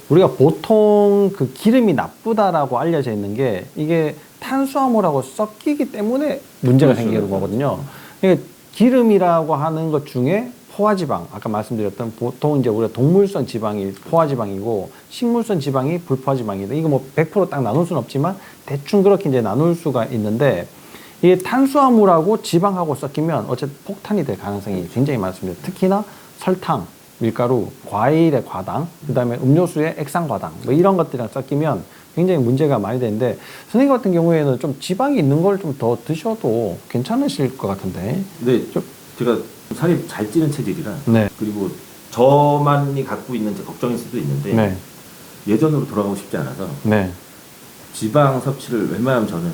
우리가 보통 그 기름이 나쁘다라고 알려져 있는 게 이게 탄수화물하고 섞이기 때문에 문제가 그렇죠, 생기는 그렇죠. 거거든요. 그러니까 기름이라고 하는 것 중에 포화지방, 아까 말씀드렸던 보통 이제 우리가 동물성 지방이 포화지방이고 식물성 지방이 불포화지방이다. 이거 뭐 100%딱 나눌 수는 없지만 대충 그렇게 이제 나눌 수가 있는데 이게 탄수화물하고 지방하고 섞이면 어쨌든 폭탄이 될 가능성이 굉장히 많습니다. 특히나 설탕, 밀가루, 과일의 과당, 그 다음에 음료수의 액상과당, 뭐 이런 것들이랑 섞이면 굉장히 문제가 많이 되는데, 선생님 같은 경우에는 좀 지방이 있는 걸 좀 더 드셔도 괜찮으실 것 같은데. 근데 제가 살이 잘 찌는 체질이라 네. 그리고 저만이 갖고 있는 걱정일 수도 있는데 네. 예전으로 돌아가고 싶지 않아서 네. 지방 섭취를 웬만하면 저는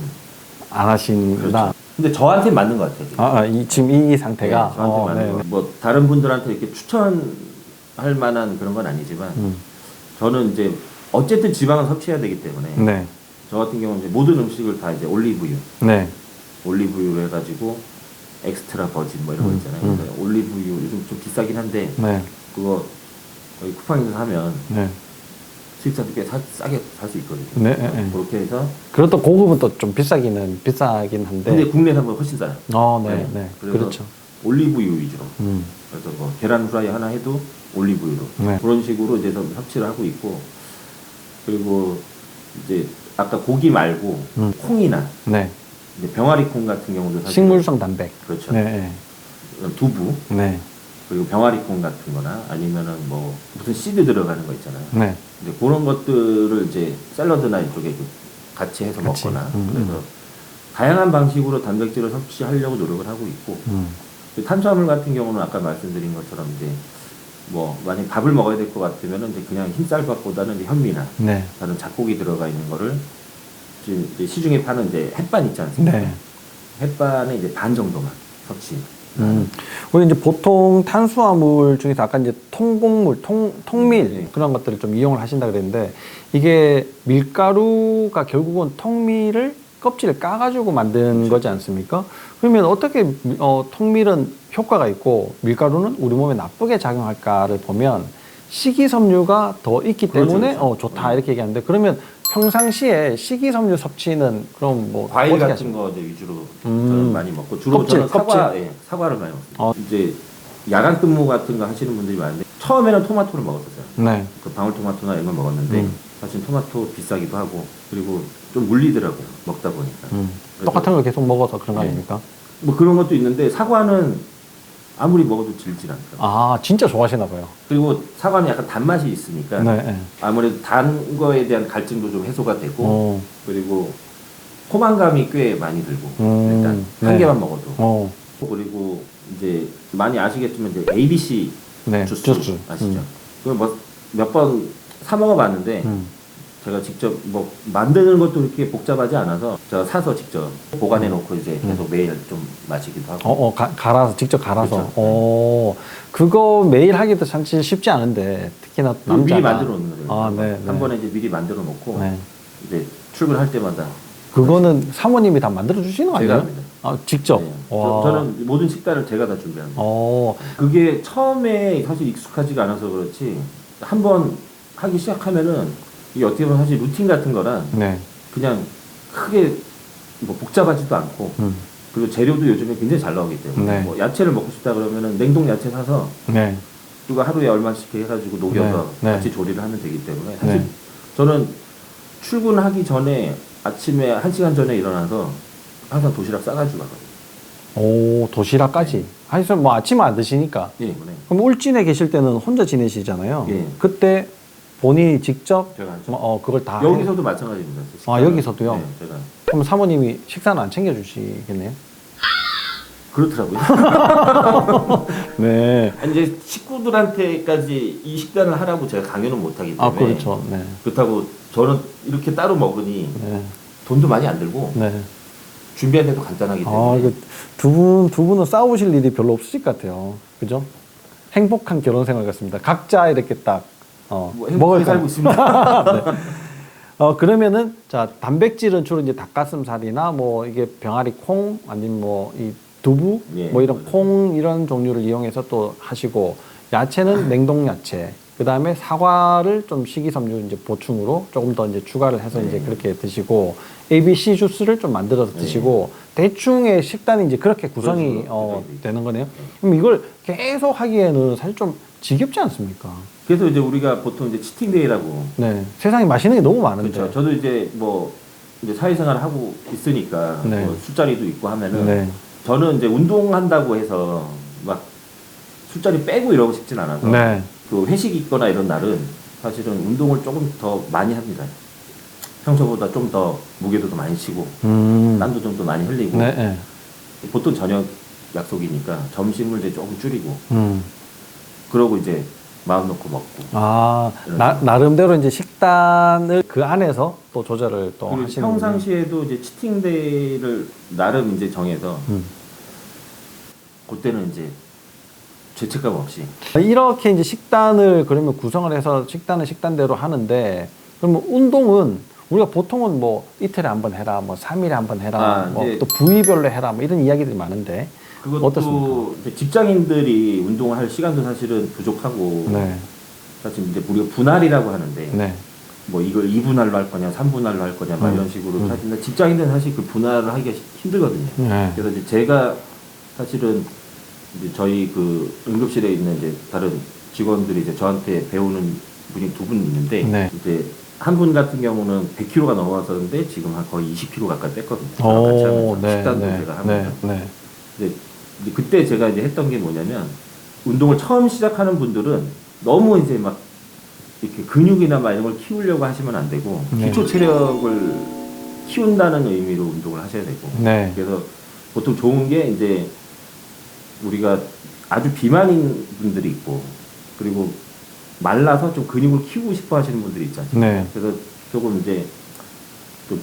안 하신다. 그렇죠. 근데 저한테 맞는 것 같아요. 지금 이 상태가. 네, 저한테 맞는 거. 뭐 다른 분들한테 이렇게 추천할 만한 그런 건 아니지만 저는 이제 어쨌든 지방은 섭취해야 되기 때문에 네. 저 같은 경우는 이제 모든 음식을 다 이제 올리브유, 네. 올리브유로 해가지고 엑스트라 버진 뭐 이런 거 있잖아요. 그래서 올리브유 요즘 좀 비싸긴 한데 네. 그거 거의 쿠팡에서 사면 네. 수입사도 꽤 싸게 살 수 있거든요. 네. 네. 그렇게 해서 그것도 고급은 또 좀 비싸긴 한데. 근데 국내산보다 훨씬 싸요. 네. 네. 그래서 그렇죠. 올리브유 위주로. 그래서 뭐 계란 후라이 하나 해도 올리브유로 네. 그런 식으로 이제 좀 섭취를 하고 있고 그리고 이제 아까 고기 말고 콩이나 네. 이제 병아리 콩 같은 경우도 사실 식물성 단백. 그렇죠. 네. 두부 네. 그리고 병아리 콩 같은 거나 아니면은 뭐 무슨 씨드 들어가는 거 있잖아요. 네. 이제 그런 것들을 이제 샐러드나 이쪽에 같이 해서 같이. 먹거나 그래서 다양한 방식으로 단백질을 섭취하려고 노력을 하고 있고 탄수화물 같은 경우는 아까 말씀드린 것처럼 이제 뭐 만약 밥을 먹어야 될 것 같으면은 이제 그냥 흰쌀밥보다는 이제 현미나 네. 다른 잡곡이 들어가 있는 거를 지금 이제 시중에 파는 이제 햇반 있지 않습니까? 네. 햇반에 이제 반 정도만 섭취. 우리 이제 보통 탄수화물 중에서 아까 이제 통곡물, 통밀 네. 그런 것들을 좀 이용을 하신다 그랬는데 이게 밀가루가 결국은 통밀을 껍질을 까가지고 만든 거지 않습니까? 그러면 어떻게 통밀은 효과가 있고 밀가루는 우리 몸에 나쁘게 작용할까를 보면 식이섬유가 더 있기 때문에 그렇죠. 좋다 이렇게 얘기하는데 그러면 평상시에 식이섬유 섭취는 그럼 뭐 과일 어떻게 같은 거 이제 위주로 저는 많이 먹고 주로 껍질, 저는 사과를 많이 먹습니다. 이제 야간 근무 같은 거 하시는 분들이 많은데 처음에는 토마토를 먹었었어요. 네. 그 방울토마토나 이런 거 먹었는데 사실 토마토 비싸기도 하고 그리고 좀 물리더라고요. 먹다 보니까. 똑같은 걸 계속 먹어서 그런 거 네. 아닙니까? 뭐 그런 것도 있는데 사과는 아무리 먹어도 질질 않더라고요. 아, 진짜 좋아하시나 봐요. 그리고 사과는 약간 단맛이 있으니까 네. 아무래도 단 거에 대한 갈증도 좀 해소가 되고 그리고 포만감이 꽤 많이 들고 일단 한 네. 개만 먹어도 그리고 이제 많이 아시겠지만 이제 ABC 네, 주스, 주스. 아시죠? 그걸 뭐 몇 번 사 먹어봤는데 제가 직접 뭐 만드는 것도 이렇게 복잡하지 않아서 제가 사서 직접 보관해 놓고 이제 계속 매일 좀 마시기도 하고. 갈아서, 직접 갈아서. 그렇죠. 그거 매일 하기도 사실 쉽지 않은데, 특히나 남자가. 미리 만들어 놓는 거예요. 아, 네. 한 번에 이제 미리 만들어 놓고 네. 이제 출근할 때마다 그거는 사모님이 다 만들어 주시는 거 제가 아니에요? 합니다. 아, 직접? 네. 와. 저는 모든 식단을 제가 다 준비합니다. 그게 처음에 사실 익숙하지가 않아서 그렇지 한번 하기 시작하면은 이게 어떻게 보면 사실 루틴 같은 거랑 네. 그냥 크게 뭐 복잡하지도 않고 그리고 재료도 요즘에 굉장히 잘 나오기 때문에 네. 뭐 야채를 먹고 싶다 그러면은 냉동 야채 사서 네. 그거 하루에 얼마씩 해가지고 녹여서 네. 같이 조리를 하면 되기 때문에 사실 네. 저는 출근하기 전에 아침에 1시간 전에 일어나서 항상 도시락 싸가지고 가거든요. 도시락까지. 하여튼 뭐 아침 안 드시니까. 예, 네. 그럼 울진에 계실 때는 혼자 지내시잖아요. 예. 그때 본인이 직접 제가 하죠. 그걸 다 여기서도 마찬가지입니다. 여기서도요? 네, 제가 그럼 사모님이 식사는 안 챙겨주시겠네요? 그렇더라고요. 네. 아니, 이제 식구들한테까지 이 식단을 하라고 제가 강요는 못하기 때문에 그렇죠. 네. 그렇다고 저는 이렇게 따로 먹으니 네. 돈도 많이 안 들고 네. 준비하는 데도 간단하기 때문에 이거 두 분은 싸우실 일이 별로 없으실 것 같아요. 그죠? 행복한 결혼 생활 같습니다. 각자 이렇게 딱, 뭐 행복하게 살고 있습니다. 네. 그러면은, 자, 단백질은 주로 이제 닭가슴살이나 뭐 이게 병아리 콩, 아니면 뭐 이 두부, 예, 뭐 이런 맞아요. 콩 이런 종류를 이용해서 또 하시고, 야채는 냉동 야채, 그 다음에 사과를 좀 식이섬유 이제 보충으로 조금 더 이제 추가를 해서 네. 이제 그렇게 드시고 ABC 주스를 좀 만들어서 네. 드시고 대충의 식단이 이제 그렇게 구성이 그렇죠. 되는 거네요. 그럼 이걸 계속 하기에는 사실 좀 지겹지 않습니까? 그래서 이제 우리가 보통 이제 치팅데이라고. 네, 세상에 맛있는 게 너무 많은데. 그렇죠. 저도 이제 뭐 이제 사회생활 하고 있으니까 네. 뭐 술자리도 있고 하면은 네, 저는 이제 운동한다고 해서 막 술자리 빼고 이러고 싶진 않아서 네, 그 회식 있거나 이런 날은 사실은 운동을 조금 더 많이 합니다. 평소보다 좀 더 무게도 더 많이 치고 땀도 좀 더 많이 흘리고 네, 네. 보통 저녁 약속이니까 점심을 이제 조금 줄이고 음. 그러고 이제 마음 놓고 먹고 아, 이런 나름대로 이제 식단을 그 안에서 또 조절을 또 그리고 하시는 평상시에도 이제 치팅데이를 나름 이제 정해서 음. 그때는 이제 죄책감 없이 이렇게 이제 식단을 그러면 구성을 해서 식단은 식단대로 하는데 그러면 운동은 우리가 보통은 뭐 이틀에 한 번 해라, 뭐 3일에 한 번 해라, 아, 뭐 이제 또 부위별로 해라, 뭐 이런 이야기들이 많은데 그것도 어떻습니까? 이제 직장인들이 운동을 할 시간도 사실은 부족하고 네, 사실 이제 우리가 분할이라고 하는데 네, 뭐 이걸 2분할로 할 거냐 3분할로 할 거냐 막 이런 식으로 사실 직장인들은 사실 그 분할을 하기가 힘들거든요. 네, 그래서 이제 제가 사실은 이제 저희 그 응급실에 있는 이제 다른 직원들이 이제 저한테 배우는 분이 두 분 있는데 네. 이제 한 분 같은 경우는 100kg가 넘어섰는데 지금 한 거의 20kg 가까이 뺐거든요. 저랑 같이 하면서 식단도 제가 하면서. 네, 근데 이제 그때 제가 이제 했던 게 뭐냐면 운동을 처음 시작하는 분들은 너무 이제 막 이렇게 근육이나 막 이런 걸 키우려고 하시면 안 되고 네. 기초 체력을 키운다는 의미로 운동을 하셔야 되고 네, 그래서 보통 좋은 게 이제 우리가 아주 비만인 분들이 있고 그리고 말라서 좀 근육을 키우고 싶어 하시는 분들이 있지 않습니까? 네. 그래서 조금 이제 좀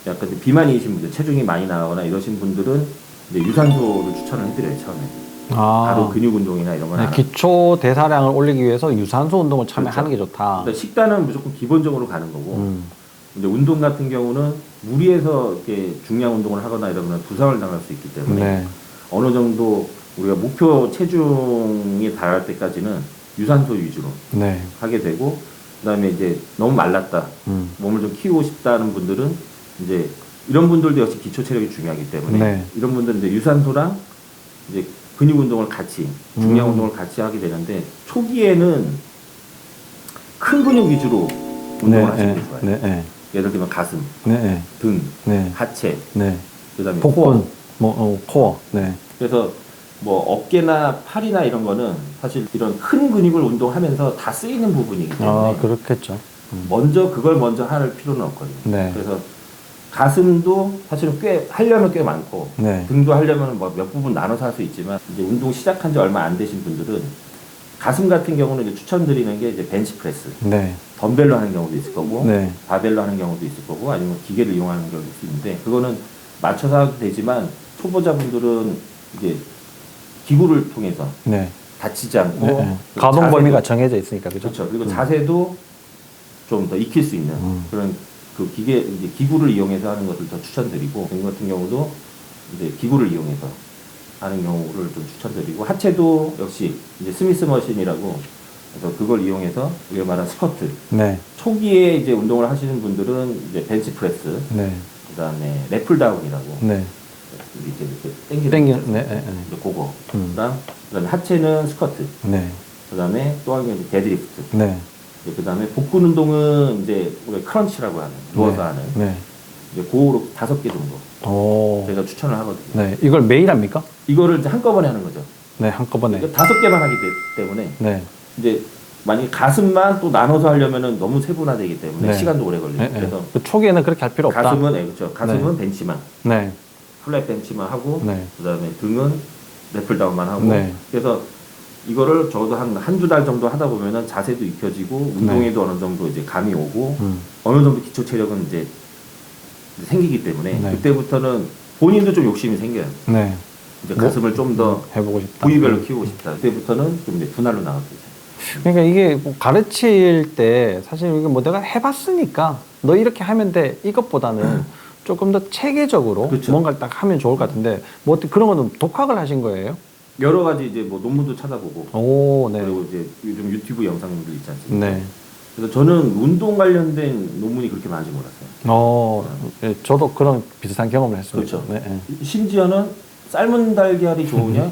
약간 좀 비만이신 분들, 체중이 많이 나거나 이러신 분들은 이제 유산소를 추천을 해드려요, 처음에. 바로 근육 운동이나 이런 건 안 하고. 기초 대사량을 올리기 위해서 유산소 운동을 참여하는 그렇죠. 게 좋다. 그러니까 식단은 무조건 기본적으로 가는 거고, 이제 운동 같은 경우는 무리해서 이렇게 중량 운동을 하거나 이러면 부상을 당할 수 있기 때문에 네, 어느 정도 우리가 목표 체중에 달할 때까지는 유산소 위주로 네, 하게 되고, 그다음에 이제 너무 말랐다, 몸을 좀 키우고 싶다는 분들은 이제 이런 분들도 역시 기초 체력이 중요하기 때문에 네. 이런 분들은 이제 유산소랑 이제 근육 운동을 같이 중량 운동을 같이 하게 되는데 초기에는 큰 근육 위주로 운동을 하시는 게 좋아요. 네, 네, 예를 들면 가슴, 네, 등, 네, 하체, 네. 그다음에 복근, 코어. 코어, 네, 그래서 뭐 어깨나 팔이나 이런 거는 사실 이런 큰 근육을 운동하면서 다 쓰이는 부분이기 때문에 그렇겠죠. 먼저 그걸 먼저 할 필요는 없거든요. 네. 그래서 가슴도 사실은 꽤 하려면 꽤 많고 네, 등도 하려면 뭐 몇 부분 나눠서 할 수 있지만 이제 운동 시작한 지 얼마 안 되신 분들은 가슴 같은 경우는 이제 추천드리는 게 이제 벤치프레스, 네, 덤벨로 하는 경우도 있을 거고 네, 바벨로 하는 경우도 있을 거고 아니면 기계를 이용하는 경우도 있는데 그거는 맞춰서 해도 되지만 초보자분들은 이제 기구를 통해서 네. 다치지 않고 네, 네. 그리고 가동 범위가 자세도- 정해져 있으니까 그죠? 그렇죠. 그리고 자세도 좀 더 익힐 수 있는 그런 그 기계 이제 기구를 이용해서 하는 것을 더 추천드리고 등 같은 경우도 이제 기구를 이용해서 하는 경우를 좀 추천드리고 하체도 역시 이제 스미스 머신이라고 그래서 그걸 이용해서 우리가 말한 스쿼트 네, 초기에 이제 운동을 하시는 분들은 이제 벤치 프레스 네, 그다음에 래플 다운이라고 네, 이제 이렇게 당기는 땡겨, 거 있죠. 네, 네, 네. 이제 그거랑 그다음에 하체는 스쿼트 네, 그다음에 또 한 개 데드리프트 네, 그 다음에 복근 운동은 이제 우리가 크런치라고 하는 누워서 네, 하는 네. 이제 고로 5개 정도 오, 제가 추천을 하거든요. 네. 이걸 매일 합니까? 이거를 이제 한꺼번에 하는 거죠. 네, 한꺼번에. 그러니까 5개만 하기 때문에 네, 이제 만약 가슴만 또 나눠서 하려면은 너무 세분화되기 때문에 네. 시간도 오래 걸려요. 네, 네. 그래서 그 초기에는 그렇게 할 필요 없다. 가슴은 그렇죠. 가슴은 벤치만 네, 플랫 벤치만 하고 네. 그다음에 등은 래플 다운만 하고 네. 그래서 이거를 적어도 한두 달 정도 하다 보면은 자세도 익혀지고 운동에도 어느 정도 이제 감이 오고 어느 정도 기초 체력은 이제 생기기 때문에 네. 그때부터는 본인도 좀 욕심이 생겨요. 네. 이제 가슴을 좀 더 해보고 싶다. 부위별로 키우고 싶다. 그때부터는 좀 이제 분할로 나가게 되죠. 그러니까 이게 뭐 가르칠 때 사실 이게 뭐 내가 해봤으니까 너 이렇게 하면 돼 이것보다는 조금 더 체계적으로 그렇죠. 뭔가를 딱 하면 좋을 것 같은데 뭐 어떻게 그런 거는 독학을 하신 거예요? 여러 가지 이제 뭐 논문도 찾아보고 오, 네. 그리고 이제 요즘 유튜브 영상들 있지 않습니까? 네. 그래서 저는 운동 관련된 논문이 그렇게 많은지 몰랐어요. 예, 저도 그런 비슷한 경험을 했습니다. 그렇죠. 네, 예. 심지어는 삶은 달걀이 좋으냐,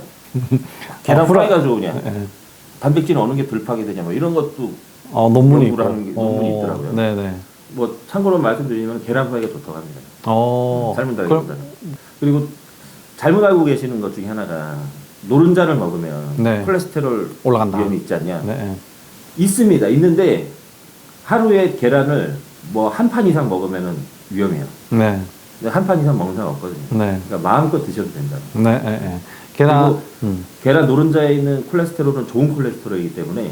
계란 후라- 프라이가 좋으냐, 예. 단백질 어느 게 덜 파괴되냐, 뭐 이런 것도 논문이 있고. 논문이 있더라고요. 네네. 뭐 참고로 말씀드리면 계란 프라이가 좋다고 합니다. 삶은 그럼, 달걀보다는. 그리고 잘못 알고 계시는 것 중에 하나가 노른자를 먹으면 네. 콜레스테롤 올라간다. 위험이 있지 않냐? 네. 있습니다. 있는데 하루에 계란을 뭐 한 판 이상 먹으면은 위험해요. 네. 근데 한 판 이상 먹는 사람 없거든요. 네. 그러니까 마음껏 드셔도 된다. 네. 네. 네. 계란, 그리고 계란 노른자에 있는 콜레스테롤은 좋은 콜레스테롤이기 때문에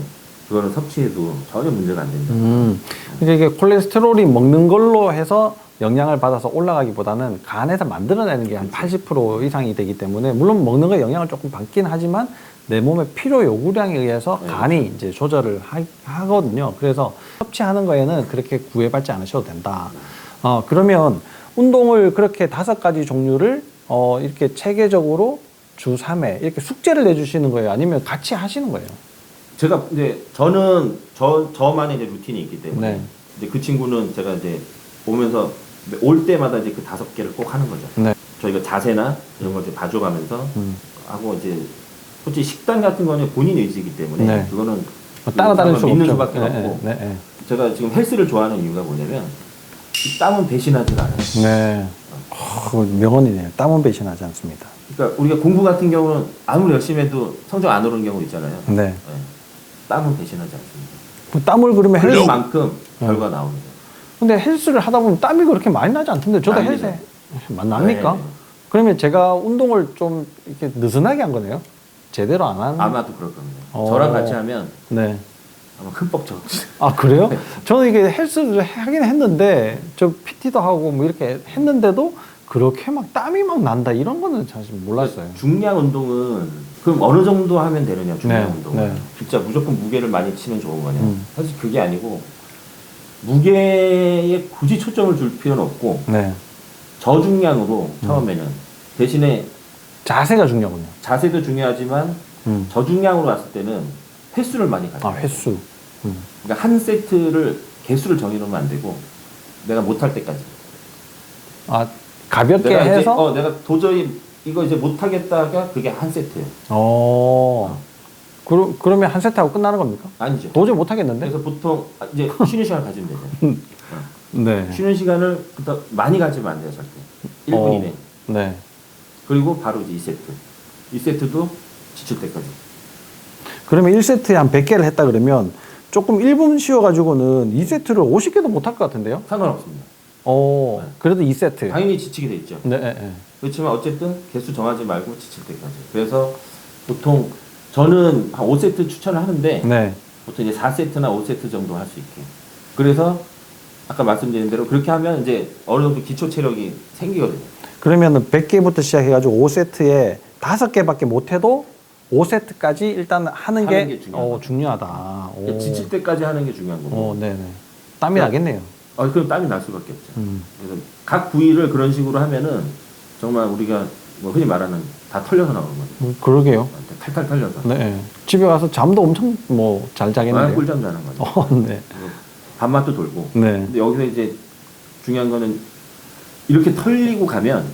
그거는 섭취해도 전혀 문제가 안 된다. 이게 콜레스테롤이 먹는 걸로 해서 영양을 받아서 올라가기보다는 간에서 만들어내는 게 한 80% 이상이 되기 때문에 물론 먹는 거에 영향을 조금 받긴 하지만 내 몸의 필요 요구량에 의해서 네. 간이 이제 조절을 하거든요. 그래서 섭취하는 거에는 그렇게 구애받지 않으셔도 된다. 그러면 운동을 그렇게 5가지 종류를 이렇게 체계적으로 주 3회 이렇게 숙제를 내주시는 거예요? 아니면 같이 하시는 거예요? 제가 이제 저는 저만의 이제 루틴이 있기 때문에 네. 이제 그 친구는 제가 이제 보면서 올 때마다 이제 그 5개를 꼭 하는 거죠. 네. 저희가 자세나 이런 걸 이제 봐줘가면서 하고 이제 솔직히 식단 같은 거는 본인 의지이기 때문에 네. 그거는 따라다닐 수가 믿는 없죠. 수밖에 네, 없고 네, 네. 제가 지금 헬스를 좋아하는 이유가 뭐냐면 이 땀은 배신하지 않아요. 네. 명언이네요. 땀은 배신하지 않습니다. 그러니까 우리가 공부 같은 경우는 아무리 열심히 해도 성적 안 오르는 경우 있잖아요. 네. 네. 땀은 배신하지 않습니다. 그 땀을 그러면 헬스. 그만큼 결과 나옵니다. 근데 헬스를 하다 보면 땀이 그렇게 많이 나지 않던데 저도 납니다. 헬스 납니까? 네. 그러면 제가 운동을 좀 이렇게 느슨하게 한 거네요. 제대로 안 한. 아마도 그럴 겁니다. 어. 저랑 같이 하면 네. 아마 흠뻑 젖. 아 그래요? 저는 이게 헬스를 하긴 했는데 저 PT도 하고 뭐 이렇게 했는데도 그렇게 막 땀이 막 난다 이런 거는 사실 몰랐어요. 중량 운동은 그럼 어느 정도 하면 되느냐 중량 네, 운동은 네. 진짜 무조건 무게를 많이 치면 좋은 거냐 사실 그게 아니고 무게에 굳이 초점을 줄 필요는 없고 네. 저중량으로 처음에는 대신에 자세가 중요하군요. 자세도 중요하지만 저중량으로 왔을 때는 횟수를 많이 가져요. 횟수. 그러니까 한 세트를 개수를 정해놓으면 안 되고 내가 못할 때까지 가볍게 내가 해서. 이제 내가 도저히 이거 이제 못하겠다가 그게 한 세트예요. 그러면 한 세트하고 끝나는 겁니까? 아니죠. 도저히 못 하겠는데. 그래서 보통 이제 쉬는 시간 가지면 되죠. 네. 쉬는 시간을 그다 많이 가지면 안 돼요, 절대. 1분 이내. 네. 그리고 바로 이제 2세트. 2세트도 지칠 때까지. 그러면 1세트에 한 100개를 했다 그러면 조금 1분 쉬어가지고는 2세트를 50개도 못 할 것 같은데요? 상관없습니다. 그래도 2세트. 당연히 지치게 돼 있죠. 네, 네, 네. 그렇지만 어쨌든 개수 정하지 말고 지칠 때까지. 그래서 보통 저는 한 5세트 추천을 하는데 네. 보통 이제 4세트나 5세트 정도 할 수 있게. 그래서 아까 말씀드린 대로 그렇게 하면 이제 어느 정도 기초 체력이 생기거든요. 그러면은 100개부터 시작해가지고 5세트에 5개밖에 못해도 5세트까지 일단 하는 게 중요하다. 지칠 때까지 하는 게 중요한 거고. 네네. 땀이 나겠네요. 그럼 땀이 날 수밖에 없죠. 그래서 각 부위를 그런 식으로 하면은 정말 우리가 뭐 흔히 말하는 다 털려서 나오는 거죠. 그러게요. 탈탈 털려서. 네. 집에 가서 잠도 엄청 뭐 잘 자겠는데요. 꿀잠 자는 거죠. 네. 밥맛도 돌고. 네. 근데 여기서 이제 중요한 거는 이렇게 털리고 가면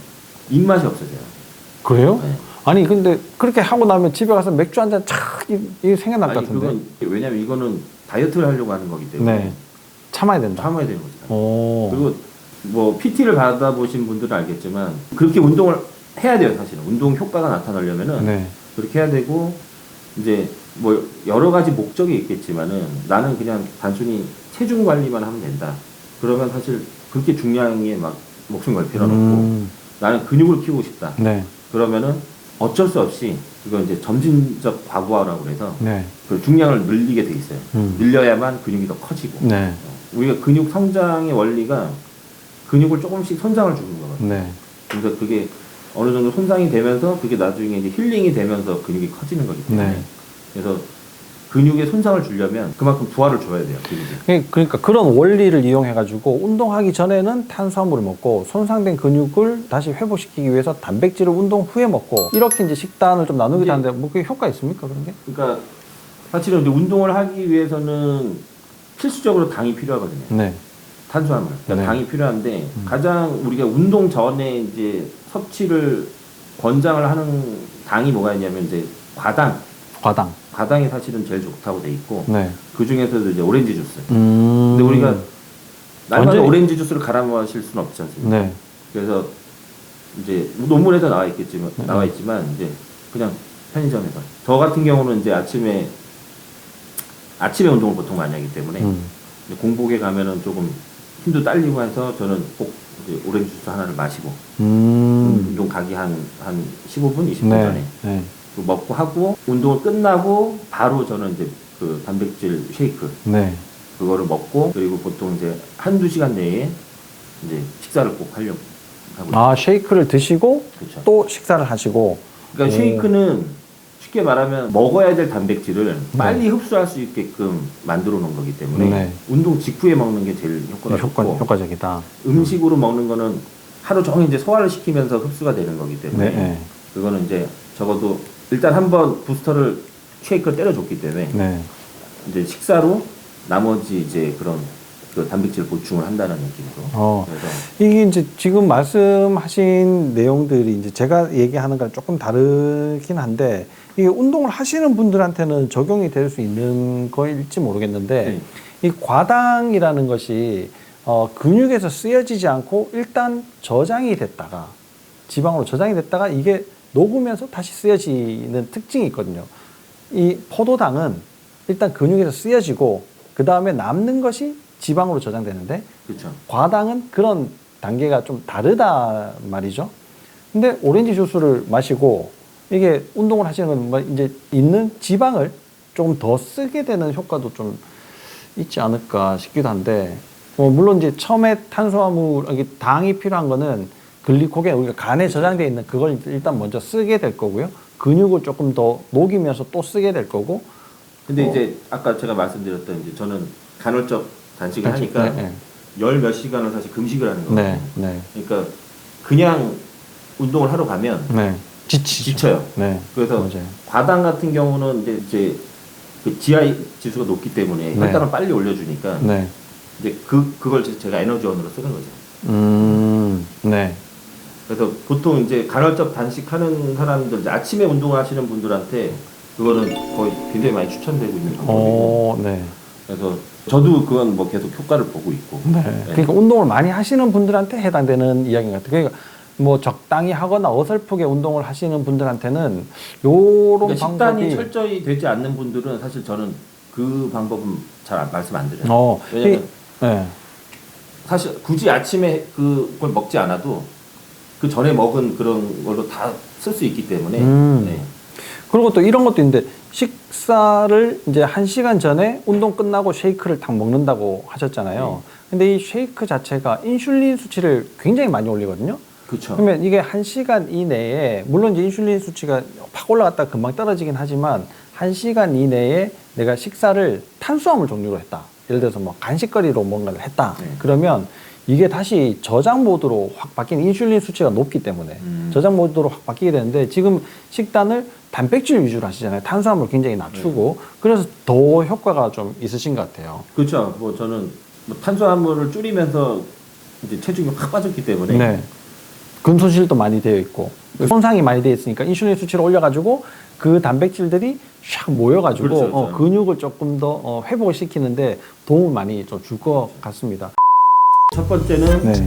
입맛이 없어져요. 그래요? 네. 아니 근데 그렇게 하고 나면 집에 가서 맥주 한 잔 착 이게 생각날 것 같은데. 그건 왜냐면 이거는 다이어트를 하려고 하는 거기 때문에 네. 참아야 된다. 참아야 되는 거죠. 그리고 뭐 PT를 받아보신 분들은 알겠지만 그렇게 운동을 해야 돼요. 사실은 운동 효과가 나타나려면은 네. 그렇게 해야 되고 이제 뭐 여러 가지 목적이 있겠지만은 나는 그냥 단순히 체중 관리만 하면 된다. 그러면 사실 그렇게 중량에 막 목숨 걸 필요는 없고 나는 근육을 키우고 싶다. 네. 그러면은 어쩔 수 없이 이거 이제 점진적 과부하라고 그래서 네. 그 중량을 늘리게 돼 있어요. 늘려야만 근육이 더 커지고. 네. 우리가 근육 성장의 원리가 근육을 조금씩 손상을 주는 거거든요. 네. 그래서 그게 어느 정도 손상이 되면서 그게 나중에 이제 힐링이 되면서 근육이 커지는 거기 때문에. 네. 그래서 근육에 손상을 주려면 그만큼 부하를 줘야 돼요. 근육에. 그러니까 그런 원리를 이용해가지고 운동하기 전에는 탄수화물을 먹고 손상된 근육을 다시 회복시키기 위해서 단백질을 운동 후에 먹고 이렇게 이제 식단을 좀 나누기도 이제- 하는데 뭐 그게 효과 있습니까 그런 게? 그러니까 사실은 이제 운동을 하기 위해서는 필수적으로 당이 필요하거든요. 네. 탄수화물. 그러니까 네. 당이 필요한데 가장 우리가 운동 전에 이제 섭취를 권장을 하는 당이 뭐가 있냐면 이제 과당. 과당. 과당이 사실은 제일 좋다고 돼 있고 네. 그 중에서도 이제 오렌지 주스. 근데 우리가 날마다 완전히- 오렌지 주스를 갈아 마실 수는 없지 않습니까? 네. 그래서 이제 논문에도 나와 있지만 이제 그냥 편의점에서 저 같은 경우는 이제 아침에 운동을 보통 많이 하기 때문에 이제 공복에 가면은 조금 힘도 딸리고 해서 저는 꼭 이제 오렌지 주스 하나를 마시고 운동 가기 한 15분 20분 네. 전에 네. 그 먹고 하고 운동을 끝나고 바로 저는 이제 그 단백질 쉐이크 네. 그거를 먹고 그리고 보통 이제 한두 시간 내에 이제 식사를 꼭 하려고 하고 아 쉐이크를 드시고 그렇죠. 또 식사를 하시고. 그러니까 오. 쉐이크는 쉽게 말하면 먹어야 될 단백질을 빨리 흡수할 수 있게끔 만들어 놓은 거기 때문에 네. 운동 직후에 먹는 게 제일 효과가 좋고 효과적이다. 음식으로 먹는 거는 하루 종일 이제 소화를 시키면서 흡수가 되는 거기 때문에 네. 네. 그거는 이제 적어도 일단 한번 부스터를 쉐이크를 때려줬기 때문에 네. 이제 식사로 나머지 이제 그런 그 단백질 보충을 한다는 느낌으로. 그래서 이게 이제 지금 말씀하신 내용들이 이제 제가 얘기하는 거랑 조금 다르긴 한데 이게 운동을 하시는 분들한테는 적용이 될 수 있는 거일지 모르겠는데 이 과당이라는 것이 근육에서 쓰여지지 않고 일단 저장이 됐다가 지방으로 저장이 됐다가 이게 녹으면서 다시 쓰여지는 특징이 있거든요. 이 포도당은 일단 근육에서 쓰여지고 그 다음에 남는 것이 지방으로 저장되는데 그렇죠. 과당은 그런 단계가 좀 다르다 말이죠. 근데 오렌지 주스를 마시고 이게 운동을 하시는 건 뭐 이제 있는 지방을 조금 더 쓰게 되는 효과도 좀 있지 않을까 싶기도 한데 물론 이제 처음에 탄수화물 이게 당이 필요한 거는 글리코겐 우리가 간에 저장되어 있는 그걸 일단 먼저 쓰게 될 거고요. 근육을 조금 더 녹이면서 또 쓰게 될 거고. 근데 이제 아까 제가 말씀드렸던 이제 저는 간헐적 단식을 단식, 하니까 네, 네. 열 몇 시간을 사실 금식을 하는 거거든요. 네, 네, 그러니까 그냥 운동을 하러 가면 네. 지쳐요. 네. 그래서 맞아요. 과당 같은 경우는 이제 그 GI 지수가 높기 때문에 네. 혈당을 빨리 올려주니까 네. 이제 그걸 제가 에너지원으로 쓰는 거죠. 네. 그래서 보통 이제 간헐적 단식하는 사람들 이제 아침에 운동하시는 분들한테 그거는 거의 굉장히 많이 추천되고 있는 방법이고 네. 그래서 저도 그건 뭐 계속 효과를 보고 있고 네. 그러니까 운동을 많이 하시는 분들한테 해당되는 이야기인 것 같아요. 그러니까 뭐 적당히 하거나 어설프게 운동을 하시는 분들한테는 요런 그러니까 식단이 방법이 철저히 되지 않는 분들은 사실 저는 그 방법은 잘 말씀 안 드려요. 왜냐면 네. 사실 굳이 아침에 그걸 먹지 않아도 그 전에 먹은 그런 걸로 다 쓸 수 있기 때문에 네. 그리고 또 이런 것도 있는데 식사를 이제 1시간 전에 운동 끝나고 쉐이크를 딱 먹는다고 하셨잖아요. 근데 이 쉐이크 자체가 인슐린 수치를 굉장히 많이 올리거든요. 그렇죠. 그러면 이게 1시간 이내에 물론 이제 인슐린 수치가 팍 올라갔다 금방 떨어지긴 하지만 1시간 이내에 내가 식사를 탄수화물 종류로 했다. 예를 들어서 뭐 간식거리로 뭔가를 했다. 네. 그러면 이게 다시 저장 모드로 확 바뀌는 인슐린 수치가 높기 때문에 저장 모드로 확 바뀌게 되는데 지금 식단을 단백질 위주로 하시잖아요. 탄수화물 굉장히 낮추고 그래서 더 효과가 좀 있으신 것 같아요. 그렇죠. 뭐 저는 뭐 탄수화물을 줄이면서 이제 체중이 확 빠졌기 때문에 네. 근손실도 많이 되어 있고 손상이 많이 되어 있으니까 인슐린 수치를 올려가지고 그 단백질들이 샥 모여가지고 그렇죠. 근육을 조금 더 회복을 시키는데 도움을 많이 좀 줄 것 같습니다. 첫 번째는 네,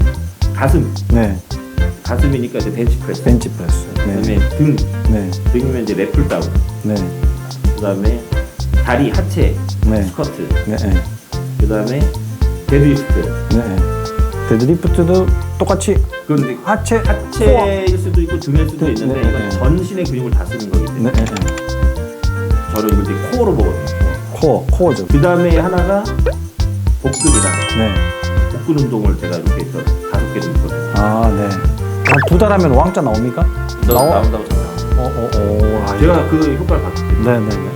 가슴. 네, 가슴이니까 이제 벤치프레스. 벤치프레스. 네, 그다음에 등. 네, 등이면 이제 랩풀다운. 네, 그다음에 다리 하체 네, 스쿼트. 네, 네, 그다음에 데드리프트. 네. 데드리프트도 똑같이 그런데 하체, 하체일 수도 있고 등일 수도 네, 있는데 네, 이건 네. 전신의 근육을 다 쓰는 거기 네, 때문에 네, 네. 저는 이걸 이제 코어로 보거든요. 코어죠. 그 다음에 하나가 복근이랑 네. 복근 운동을 제가 이렇게 해서 5개 정도 있거든요. 아, 네. 한 2달 하면 왕자 나옵니까? 나온다고 생각합니다. 아, 제가 그 효과를 봤기 때문에 네, 네, 네.